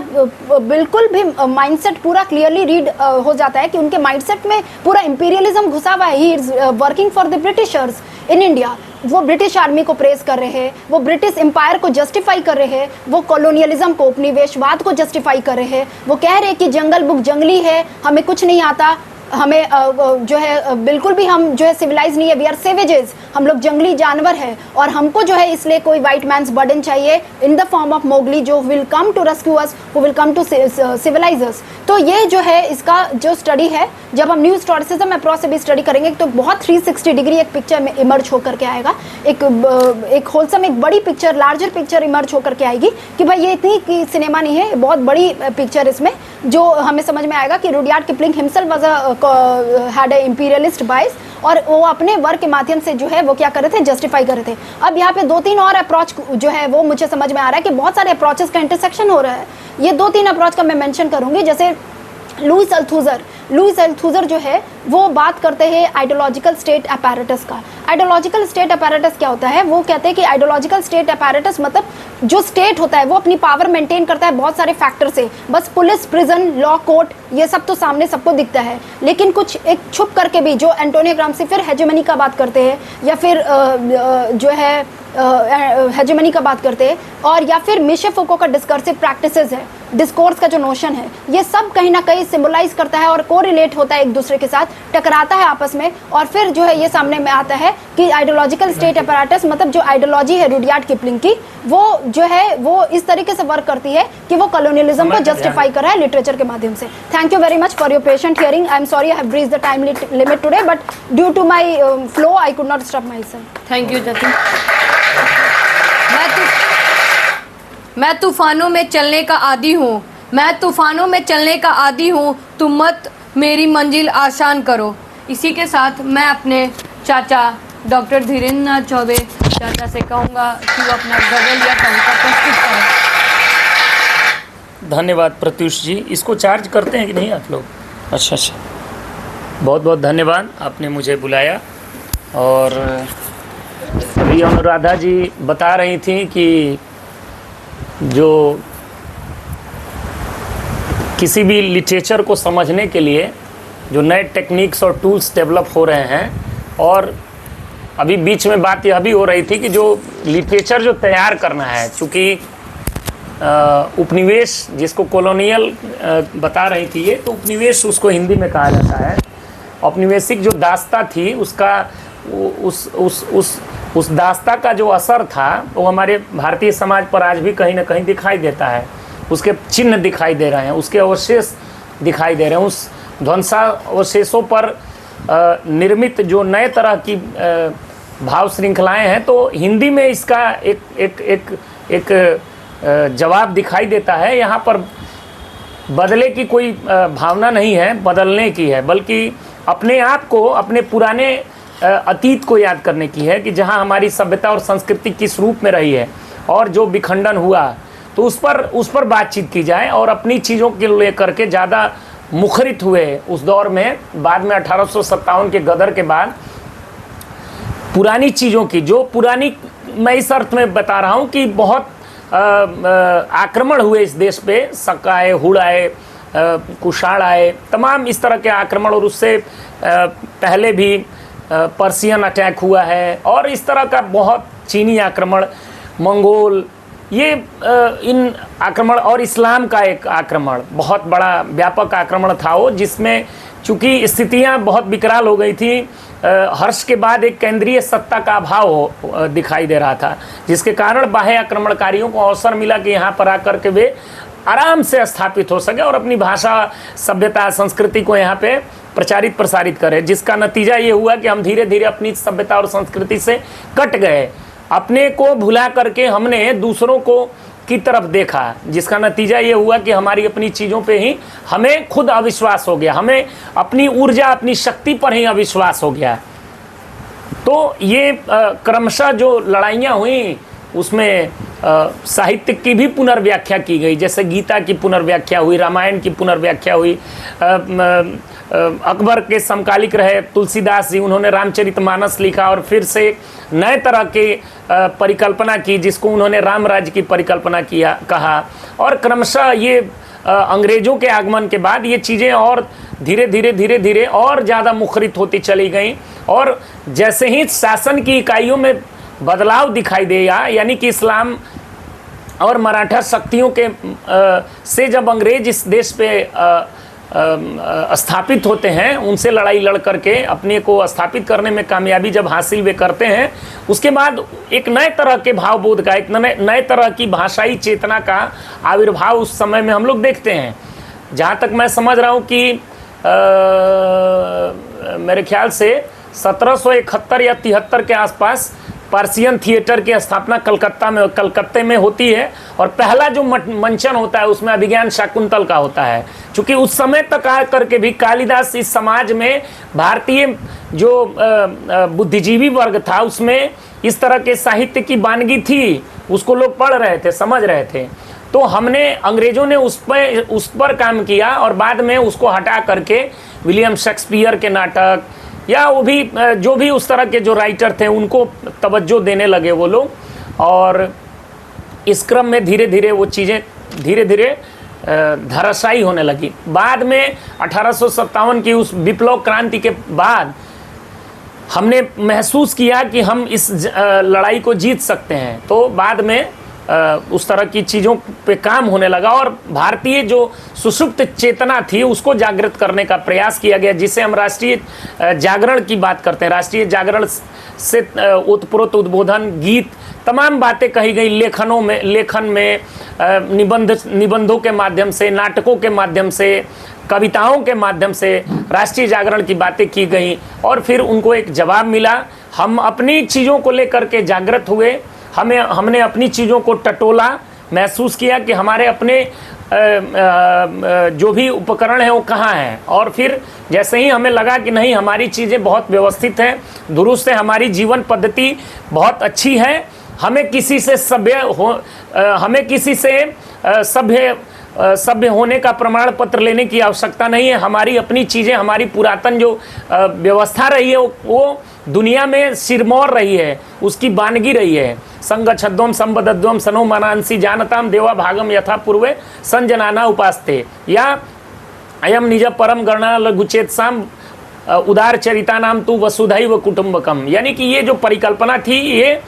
बिल्कुल भी माइंडसेट पूरा क्लियरली रीड हो जाता है कि उनके माइंडसेट में पूरा इंपीरियलिज्म घुसा हुआ है। He is working for the Britishers in India. वो ब्रिटिश आर्मी को प्रेस कर रहे हैं, वो ब्रिटिश एम्पायर को जस्टिफाई कर रहे हैं, वो कॉलोनियलिज्म को, उपनिवेशवाद को जस्टिफाई कर रहे हैं। वो कह रहे हैं कि जंगल बुक जंगली है, हमें कुछ नहीं आता, हमें जो है बिल्कुल भी हम जो है सिविलाइज नहीं है, वी आर सेवेजेस, हम लोग जंगली जानवर हैं और हमको जो है इसलिए कोई वाइट मैन्स बर्डन चाहिए in the form of Mowgli जो will come to rescue us, who will come to civilise us. तो ये जो है इसका जो स्टडी है, जब हम न्यू हिस्टोरिसिज्म अप्रोच से भी स्टडी करेंगे तो बहुत 360 डिग्री एक पिक्चर में इमर्ज होकर के आएगा, एक होलसम, एक बड़ी पिक्चर, लार्जर पिक्चर इमर्ज होकर के आएगी कि भाई ये इतनी की सिनेमा नहीं है, बहुत बड़ी पिक्चर इसमें, जो हमें समझ में आएगा कि Rudyard Kipling himself was had a imperialist बाइस और वो अपने वर्क के माध्यम से जो है वो क्या कर रहे थे, जस्टिफाई कर रहे थे। अब यहाँ पे 2-3 और अप्रोच जो है वो मुझे समझ में आ रहा है कि बहुत सारे अप्रोचेस का इंटरसेक्शन हो रहा है। ये 2-3 अप्रोच का मैं मेंशन करूंगी, जैसे लुईस अल्थुजर जो है वो बात करते हैं आइडियोलॉजिकल स्टेट अपैरेटस का। आइडियोलॉजिकल स्टेट अपैरेटस क्या होता है, वो कहते हैं कि आइडियोलॉजिकल स्टेट अपैरेटस मतलब जो स्टेट होता है वो अपनी पावर मेंटेन करता है बहुत सारे फैक्टर से, बस पुलिस, प्रिजन, लॉ, कोर्ट, ये सब तो सामने सबको दिखता है, लेकिन कुछ एक छुप करके भी, जो एंटोनियो ग्राम्सी फिर हेजेमनी का बात करते हैं या फिर जो है हेजेमनी का बात करते हैं, और या फिर मिशेल फुको का डिस्कर्सिव प्रैक्टिसेस है, डिस्कोर्स का जो नोशन है, ये सब कहीं ना कहीं सिंबलाइज करता है और कोरिलेट होता है एक दूसरे के साथ, टकराता है आपस में, और फिर जो है ये सामने में आता है कि आइडियोलॉजिकल स्टेट अपैरेटस मतलब जो आइडियोलॉजी है रुडयार्ड किपलिंग की, वो जो है वो इस तरीके से वर्क करती है कि वो कॉलोनियलिज्म को जस्टिफाई कर रहा है लिटरेचर के माध्यम से। Thank you very much for your patient hearing. I am sorry I have breached the time limit today, but due to my flow I could not stop myself. Thank you Jatin. मैं तूफानों में चलने का आदी हूँ, मैं तूफानों में चलने का आदी हूँ, तुम मत मेरी मंजिल आसान करो। इसी के साथ मैं अपने चाचा डॉक्टर धीरेन्द्र नाथ चौबे चाचा से कहूँगा कि वो अपना गजल या कविता प्रस्तुत करें। धन्यवाद प्रत्युष जी। इसको चार्ज करते हैं कि नहीं आप लोग? अच्छा, बहुत बहुत धन्यवाद, आपने मुझे बुलाया। और अभी अनुराधा जी बता रही थी कि जो किसी भी लिटरेचर को समझने के लिए जो नए टेक्निक्स और टूल्स डेवलप हो रहे हैं, और अभी बीच में बात यह भी हो रही थी कि जो लिटरेचर जो तैयार करना है, चूँकि उपनिवेश जिसको कॉलोनियल बता रही थी ये, तो उपनिवेश उसको हिंदी में कहा जाता है। औपनिवेशिक जो दास्ता थी उसका उस दास्ता का जो असर था वो हमारे भारतीय समाज पर आज भी कहीं ना कहीं दिखाई देता है। उसके चिन्ह दिखाई दे रहे हैं, उसके अवशेष दिखाई दे रहे हैं। उस ध्वंसावशेषों पर निर्मित जो नए तरह की भाव श्रृंखलाएं हैं, तो हिंदी में इसका एक जवाब दिखाई देता है। यहाँ पर बदले की कोई भावना नहीं है, बदलने की है, बल्कि अपने आप को, अपने पुराने अतीत को याद करने की है कि जहाँ हमारी सभ्यता और संस्कृति किस रूप में रही है और जो विखंडन हुआ, तो उस पर बातचीत की जाए और अपनी चीज़ों के लेकर के ज़्यादा मुखरित हुए उस दौर में। बाद में 1857 के गदर के बाद पुरानी चीज़ों की, जो पुरानी, मैं इस अर्थ में बता रहा हूँ कि बहुत आक्रमण हुए इस देश पे, शक आए, हुड़ आए, कुषाण आए, तमाम इस तरह के आक्रमण, और उससे पहले भी पर्शियन अटैक हुआ है और इस तरह का बहुत, चीनी आक्रमण, मंगोल, ये इन आक्रमण, और इस्लाम का एक आक्रमण, बहुत बड़ा व्यापक आक्रमण था वो, जिसमें चूँकि स्थितियाँ बहुत विकराल हो गई थी। हर्ष के बाद एक केंद्रीय सत्ता का अभाव दिखाई दे रहा था, जिसके कारण बाह्य आक्रमणकारियों को अवसर मिला कि यहाँ पर आकर के वे आराम से स्थापित हो सके और अपनी भाषा, सभ्यता, संस्कृति को यहाँ पे प्रचारित प्रसारित करें, जिसका नतीजा ये हुआ कि हम धीरे धीरे अपनी सभ्यता और संस्कृति से कट गए, अपने को भुला करके हमने दूसरों को की तरफ देखा, जिसका नतीजा ये हुआ कि हमारी अपनी चीज़ों पे ही हमें खुद अविश्वास हो गया, हमें अपनी ऊर्जा, अपनी शक्ति पर ही अविश्वास हो गया। तो ये क्रमशः जो लड़ाइयाँ हुई उसमें साहित्य की भी पुनर्व्याख्या की गई, जैसे गीता की पुनर्व्याख्या हुई, रामायण की पुनर्व्याख्या हुई, अकबर के समकालिक रहे तुलसीदास जी, उन्होंने रामचरितमानस लिखा और फिर से नए तरह के परिकल्पना की, जिसको उन्होंने राम राज्य की परिकल्पना किया कहा। और क्रमशः ये अंग्रेज़ों के आगमन के बाद ये चीज़ें और धीरे धीरे और ज़्यादा मुखरित होती चली गई, और जैसे ही शासन की इकाइयों में बदलाव दिखाई देगा, यानी कि इस्लाम और मराठा शक्तियों के से जब अंग्रेज इस देश पे स्थापित होते हैं, उनसे लड़ाई लड़ करके अपने को स्थापित करने में कामयाबी जब हासिल वे करते हैं, उसके बाद एक नए तरह के भावबोध का, एक नए तरह की भाषाई चेतना का आविर्भाव उस समय में हम लोग देखते हैं। जहाँ तक मैं समझ रहा हूँ कि मेरे ख्याल से 1771 या 73 के आसपास पर्सियन थिएटर की स्थापना कलकत्ते में होती है, और पहला जो मंचन होता है उसमें अभिज्ञान शाकुंतल का होता है। क्योंकि उस समय तक आ करके भी कालिदास इस समाज में, भारतीय जो बुद्धिजीवी वर्ग था उसमें इस तरह के साहित्य की वानगी थी, उसको लोग पढ़ रहे थे, समझ रहे थे। तो अंग्रेजों ने उस पर काम किया, और बाद में उसको हटा करके विलियम शेक्सपियर के नाटक या वो भी जो भी उस तरह के जो राइटर थे उनको तवज्जो देने लगे वो लोग, और इस क्रम में धीरे धीरे वो चीज़ें धीरे धीरे धराशायी होने लगी। बाद में 1857 की उस विप्लव क्रांति के बाद हमने महसूस किया कि हम इस लड़ाई को जीत सकते हैं, तो बाद में उस तरह की चीज़ों पे काम होने लगा, और भारतीय जो सुषुप्त चेतना थी उसको जागृत करने का प्रयास किया गया, जिसे हम राष्ट्रीय जागरण की बात करते हैं। राष्ट्रीय जागरण से ओतप्रोत उद्बोधन, गीत, तमाम बातें कही गई, लेखन में निबंधों के माध्यम से, नाटकों के माध्यम से, कविताओं के माध्यम से राष्ट्रीय जागरण की बातें की गई, और फिर उनको एक जवाब मिला। हम अपनी चीज़ों को लेकर के जागृत हुए, हमने अपनी चीज़ों को टटोला, महसूस किया कि हमारे अपने जो भी उपकरण हैं वो कहाँ हैं, और फिर जैसे ही हमें लगा कि नहीं हमारी चीज़ें बहुत व्यवस्थित हैं, दुरुस्त है, हमारी जीवन पद्धति बहुत अच्छी है, हमें किसी से सभ्य होने का प्रमाण पत्र लेने की आवश्यकता नहीं है। हमारी अपनी चीज़ें, हमारी पुरातन जो व्यवस्था रही है वो दुनिया में सिरमौर रही है, उसकी वानगी रही है। संग छद्वम संबद्धम सनो मनांसी जानताम देवा भागम यथा पूर्वे संजनाना उपास्ते, या अयम निज परम गणना लघुचेत साम उदार चरिता नाम तू वसुधैव कुटुंबकम। यानी कि ये जो परिकल्पना थी ये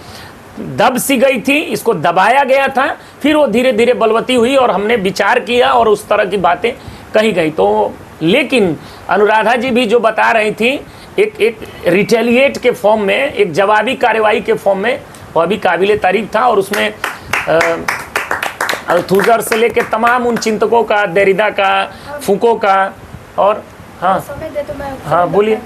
दब सी गई थी, इसको दबाया गया था, फिर वो धीरे धीरे बलवती हुई और हमने विचार किया और उस तरह की बातें कही गई। तो लेकिन अनुराधा जी भी जो बता रही थी एक रिटेलिएट के फॉर्म में, एक जवाबी कार्रवाई के फॉर्म में, वह भी काबिले तारीफ था। और उसमें अल्थुजर से लेके तमाम उन चिंतकों का, देरिदा का, फूको का, और हाँ समय दे तो मैं हाँ बोलिए,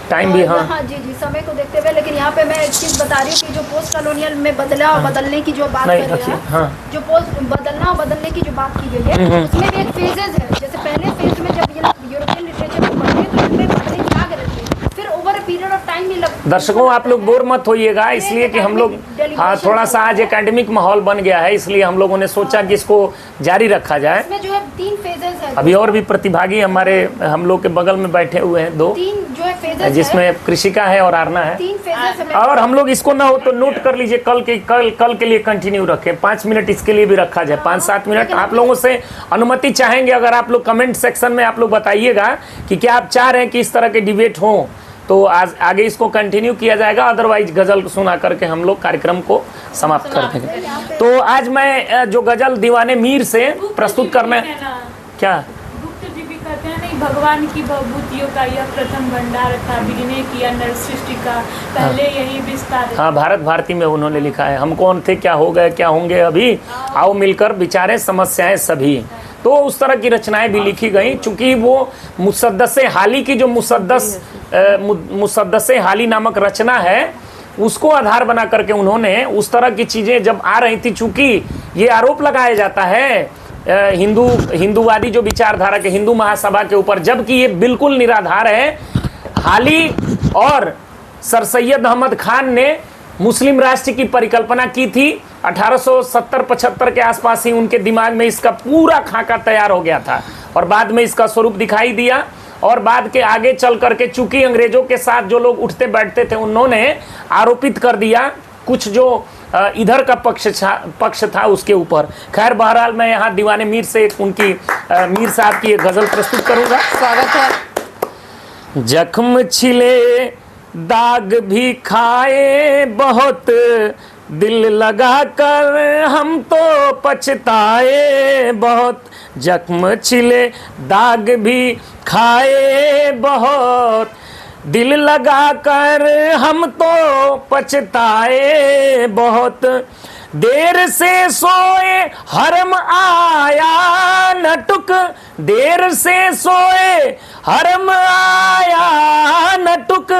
टाइम भी हाँ जी समय को देखते हुए। लेकिन यहाँ पे मैं एक चीज़ बता रही हूँ कि जो पोस्ट कॉलोनियल में बदला और बदलने की जो बात कर रही है, हाँ। जो पोस्ट बदलना और बदलने की जो बात की गई है उसमें भी एक फेजेस है। जैसे पहले फेज में जब ये यूरोपियन लिटरेचर को पढ़े तो इनमें पढ़ने की आ गए थे, फिर over a period of time भी दर्शकों आप लोग बोर मत होइएगा, इसलिए कि हम लोग हाँ थोड़ा सा आज एकेडमिक माहौल बन गया है, इसलिए हम लोगों ने सोचा कि इसको जारी रखा जाए। इसमें जो है 3 फेजेस है। अभी और भी प्रतिभागी हम लोग के बगल में बैठे हुए हैं 2, 3 जो है फेजेस, जिसमें कृषिका है और आरना है। 3 फेजेस है। और हम लोग इसको ना हो तो नोट कर लीजिए, कल के लिए कंटिन्यू रखें, 5 मिनट इसके लिए भी रखा जाए, 5-7 मिनट। आप लोगों से अनुमति चाहेंगे, अगर आप लोग कमेंट सेक्शन में आप लोग बताइएगा कि क्या आप चाह रहे हैं कि इस तरह के डिबेट हो, तो आज आगे इसको कंटिन्यू किया जाएगा, अदरवाइज गजल सुना करके हम लोग कार्यक्रम को समाप्त कर देंगे। तो आज मैं जो गजल दीवाने मीर से प्रस्तुत करने, क्या गुप्त जी भी कहते हैं नहीं, भगवान की भभूतियों का यह प्रथम भंडार था, बिगने किया नर सृष्टि का पहले यही विस्तार। हाँ, भारत भारती में उन्होंने लिखा है, हम कौन थे, क्या हो गए, क्या होंगे अभी, आओ मिलकर विचारे समस्याएं सभी। तो उस तरह की रचनाएं भी लिखी गई। चूंकि वो मुसद्दसे हाली की जो मुसद्दसे हाली नामक रचना है उसको आधार बना करके उन्होंने उस तरह की चीज़ें जब आ रही थी, चूंकि ये आरोप लगाया जाता है हिंदूवादी जो विचारधारा के हिंदू महासभा के ऊपर, जबकि ये बिल्कुल निराधार है। हाली और सर सैयद अहमद खान ने मुस्लिम राष्ट्र की परिकल्पना की थी, 1870-75 के आसपास ही उनके दिमाग में इसका पूरा खाका तैयार हो गया था, और बाद में इसका स्वरूप दिखाई दिया। और बाद के आगे चल करके चूंकि अंग्रेजों के साथ जो लोग उठते बैठते थे उन्होंने आरोपित कर दिया कुछ जो इधर का पक्ष था उसके ऊपर। खैर बहरहाल मैं यहाँ दीवाने मीर से उनकी मीर साहब की एक गजल प्रस्तुत करूँगा। स्वागत है। जख्म छिले दाग भी खाए बहुत, दिल लगा कर हम तो पछताए बहुत, जख्म छिले दाग भी खाए बहुत। दिल लगा कर हम तो पछताए बहुत, देर से सोए हरम आया न टुक, देर से सोए हरम आया न टुक,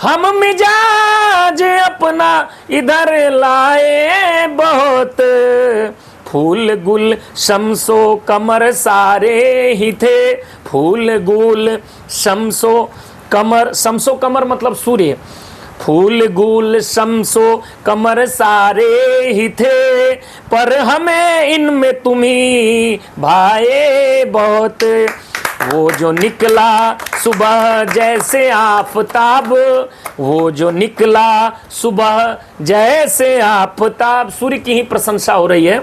हम मिजाज अपना इधर लाए बहुत। फूल गुल शम्सो कमर सारे ही थे, फूल गुल शम्सो कमर, शम्सो कमर मतलब सूर्य, फूल गुल शम्सो कमर सारे ही थे, पर हमें इनमें तुम्ही भाए बहुत। वो जो निकला सुबह जैसे आफताब, वो जो निकला सुबह जैसे आफताब, सूर्य की ही प्रशंसा हो रही है।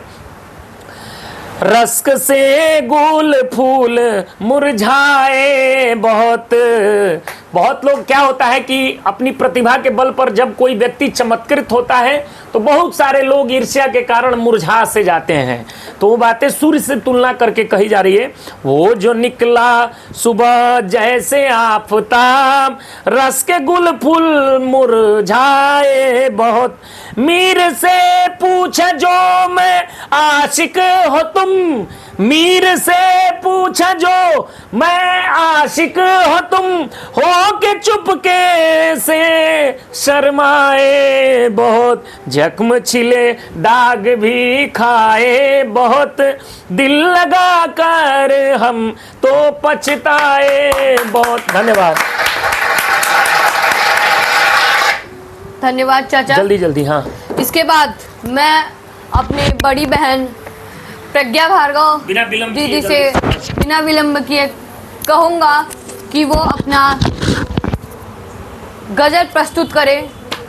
रस्क से गुल फूल मुरझाए बहुत, बहुत लोग क्या होता है कि अपनी प्रतिभा के बल पर जब कोई व्यक्ति चमत्कृत होता है तो बहुत सारे लोग ईर्ष्या के कारण मुरझा से जाते हैं। तो वो बातें सूर्य से तुलना करके कही जा रही है। वो जो निकला सुबह जैसे आफताब, रस के गुल फूल मुरझाए बहुत। मीर से पूछ जो मैं आशिक हो तुम, मीर से पूछ जो मैं आशिक हो तुम, हो के चुपके से शर्माए बहुत, जख्म छिले दाग भी खाए बहुत, दिल लगा कर हम तो पछताए बहुत। धन्यवाद। धन्यवाद चाचा। जल्दी जल्दी। हाँ, इसके बाद मैं अपनी बड़ी बहन प्रज्ञा भार्गव बिना विलंब दीदी किए से बिना विलंब किए कहूँगा कि वो अपना गजल प्रस्तुत करे,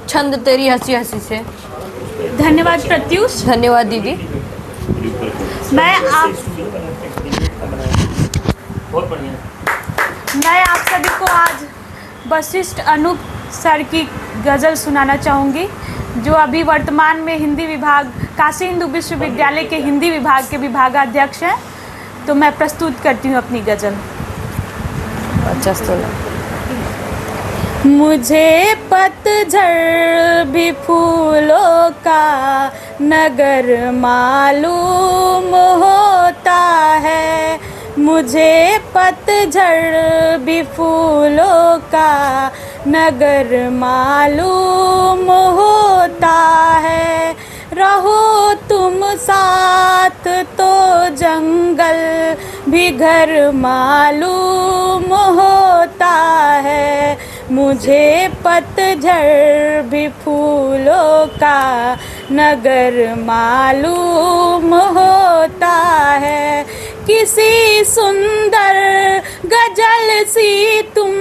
छंद तेरी हंसी हंसी से। धन्यवाद प्रत्युष। धन्यवाद दीदी। बहुत बढ़िया। मैं आप सभी को आज वशिष्ठ अनूप सर की गज़ल सुनाना चाहूँगी, जो अभी वर्तमान में हिंदी विभाग, काशी हिंदू विश्वविद्यालय के हिंदी विभाग के विभागाध्यक्ष हैं। तो मैं प्रस्तुत करती हूँ अपनी गज़ल। मुझे पतझड़ भी फूलों का नगर मालूम होता है, मुझे पतझड़ भी फूलों का नगर मालूम होता है। रहो तुम साथ तो जंगल भी घर मालूम होता है, मुझे पतझड़ भी फूलों का नगर मालूम होता है। किसी सुंदर गजल सी तुम,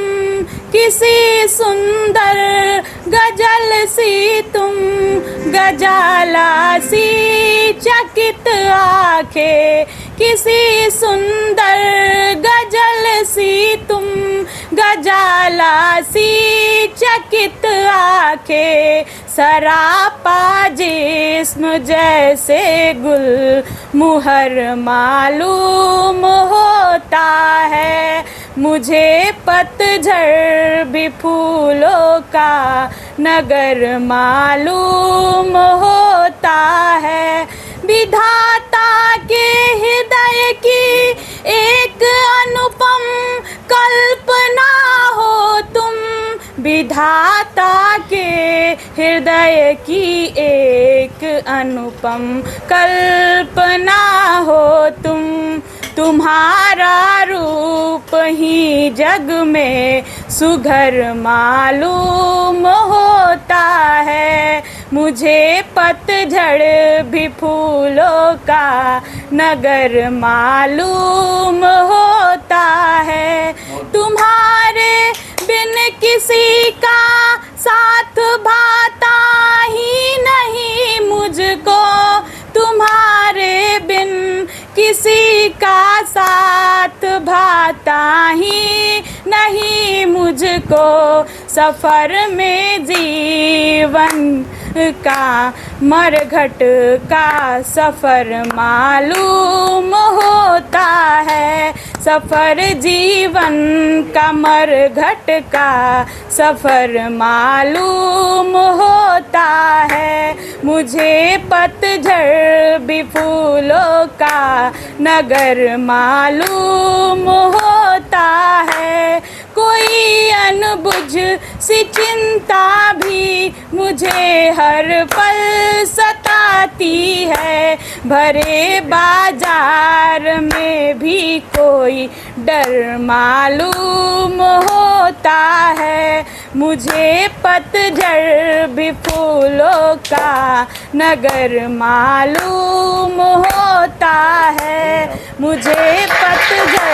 किसी सुंदर गजल सी तुम, गजाला सी चकित आंखें, किसी सुंदर गजल सी तुम, गजाला सी चकित आंखें, सरापा जिस्म जैसे गुल मुहर मालूम होता है, मुझे पतझड़ भी फूलों का नगर मालूम होता है। विधाता के हृदय की एक अनुपम कल्पना हो तुम, विधाता के हृदय की एक अनुपम कल्पना हो तुम, तुम्हारा रूप ही जग में सुघर मालूम होता है, मुझे पतझड़ भी फूलों का नगर मालूम होता है। तुम्हारे बिन किसी का साथ भाता ही नहीं मुझको, तुम्हारे बिन किसी का साथ भाता ही नहीं मुझको, सफर में जीवन का मरघट का सफ़र मालूम होता है, सफ़र जीवन का मरघट का सफ़र मालूम होता है। मुझे पतझड़ भी फूलों का नगर मालूम होता है, कोई अनबुझ सी चिंता भी मुझे हर पल सताती है, भरे बाजार में भी कोई डर मालूम होता है। मुझे पतझड़ भी फूलों का नगर मालूम होता है, मुझे पतझड़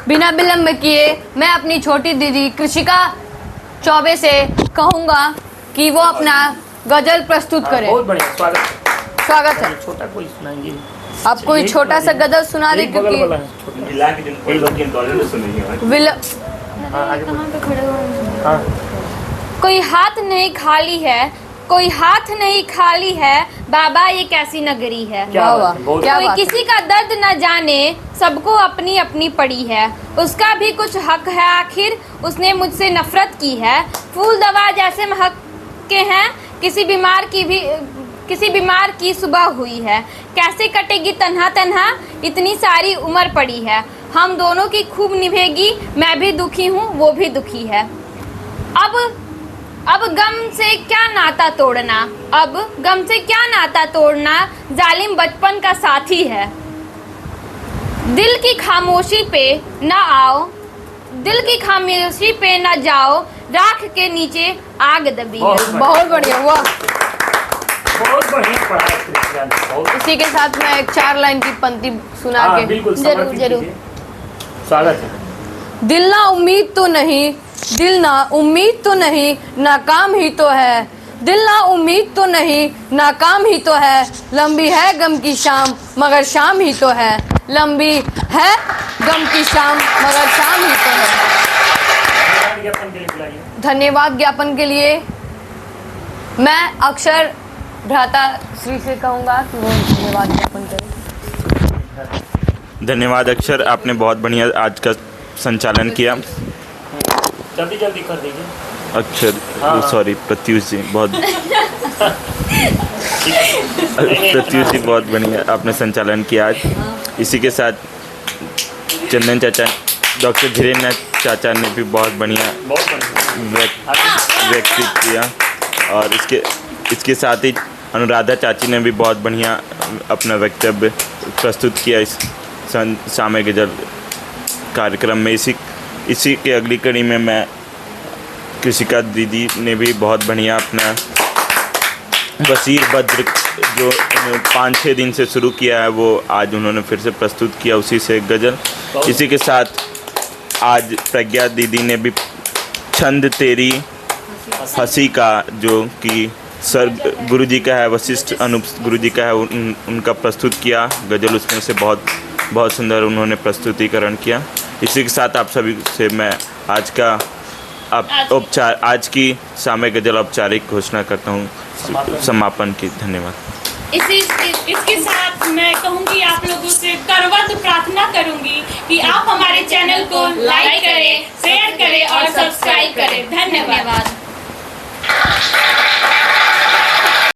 बिना विलंब किए मैं अपनी छोटी दीदी कृषिका चौबे से कहूँगा कि वो अपना गजल प्रस्तुत करें। बहुत बढ़िया, स्वागत है। छोटा कोई सुनाएंगे? आप कोई छोटा सा गजल सुना दे, क्योंकि विल- कोई हाथ नहीं खाली है, कोई हाथ नहीं खाली है, बाबा ये कैसी नगरी है। क्या वाह बात वाह, है, बहुत क्या कोई बात है। किसी का दर्द न जाने, सबको अपनी अपनी पड़ी है, उसका भी कुछ हक है, आखिर उसने मुझसे नफरत की है। फूल दवा जैसे महक के हैं, किसी बीमार की सुबह हुई है, कैसे कटेगी तन्हा तन्हा, इतनी सारी उम्र पड़ी है। हम दोनों की खूब निभेगी, मैं भी दुखी हूँ वो भी दुखी है। अब गम से क्या नाता तोड़ना, अब गम से क्या नाता तोड़ना, जालिम बचपन का साथी है। दिल की खामोशी पे ना आओ, दिल की खामोशी पे ना जाओ, राख के नीचे आग दबी है। बहुत बढ़िया, वाह। बहुत बढ़िया पढ़ा है कृष्णा ने, बहुत इसी के साथ मैं एक 4 लाइन की पंक्ति सुना हाँ, के बिल्कुल जरूर समर्पित जरूर। कीजिए। स्वागत है। दिल ना उम्मीद तो नहीं, दिल ना उम्मीद तो नहीं, नाकाम ही तो है। दिल ना उम्मीद तो नहीं, नाकाम ही तो है। लंबी है गम की शाम मगर शाम ही तो है। लंबी है गम की शाम मगर शाम ही तो है। ज्ञापन के लिए बुलाइए। धन्यवाद ज्ञापन के लिए मैं अक्षर भ्राता श्री से कहूँगा कि वो धन्यवाद ज्ञापन करें। धन्यवाद अक्षर, आपने बहुत बढ़िया आज का संचालन किया। जल्दी जल्दी कर दीजिए। अक्षर, हाँ। सॉरी प्रत्युष जी, बहुत प्रत्युष जी बहुत बढ़िया आपने संचालन किया आज। इसी के साथ चंदन चाचा, डॉक्टर धीरेन्द्र चाचा ने भी बहुत बढ़िया बहुत बढ़िया। व्यक्तित्व किया, और इसके साथ ही अनुराधा चाची ने भी बहुत बढ़िया अपना वक्तव्य प्रस्तुत किया इस सामय गजल कार्यक्रम में। इसी के अगली कड़ी में मैं कृषिका दीदी ने भी बहुत बढ़िया अपना बशीर बद्र जो 5-6 दिन से शुरू किया है, वो आज उन्होंने फिर से प्रस्तुत किया उसी से एक गज़ल। इसी के साथ आज प्रज्ञा दीदी ने भी छंद तेरी हंसी का, जो कि सर गुरु जी का है, वशिष्ठ अनूप गुरु जी का है, उनका प्रस्तुत किया गज़ल। उसमें से बहुत सुंदर उन्होंने प्रस्तुतिकरण किया। इसी के साथ आप सभी से मैं आज की सामय गज़ल औपचारिक घोषणा करता हूँ समापन की। धन्यवाद। इसके साथ मैं कहूँगी, आप लोगों से करवत प्रार्थना करूँगी कि आप हमारे चैनल को लाइक करें, शेयर करें और सब्सक्राइब करें। धन्यवाद।